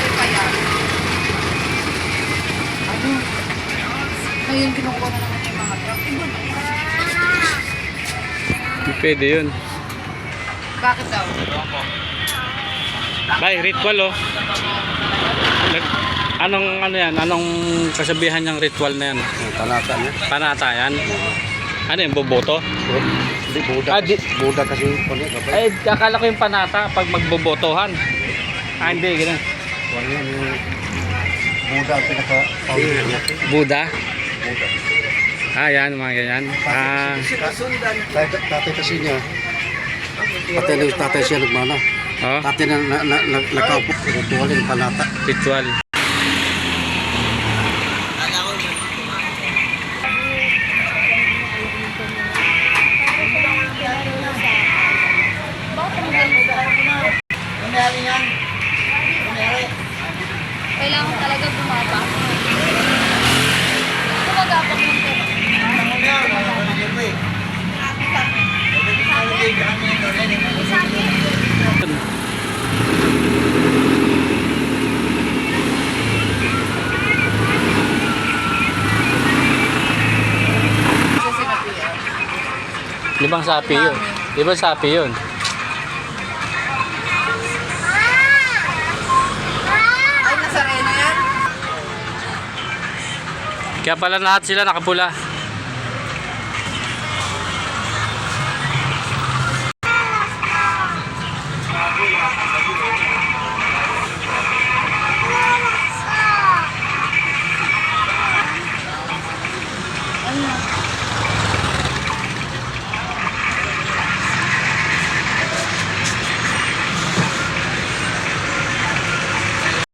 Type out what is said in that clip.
February pa yan. Ano? Ngayon kinukuha na naman yung mga truck. Iba na. Pwede yun. Bakit daw? Bay, ritual oh. Anong ano yan? Anong kasabihan niyang ritual na yan? Panata niya. Panata yan? Ano yung boboto? Hindi, Buda. Ah, Buda kasi pala. Ay, akala ko yung panata pag magbobotohan. Ah, hindi, ganun. Wala yung Buda ang pinaka-founder niya. Buddha? Buda. Ah, yan, mga ganyan. Ah, Tatay kasi niya. Tatay siya nagmana. oh, Tatay na nakaupo. Ritual yung panata. ritual. Kailangan talaga bumaba. Gumagapang yung pera. Di bang sapi yun? Di ba sapi yun? Ay, Nazareno yan? Kaya pala lahat sila nakapula.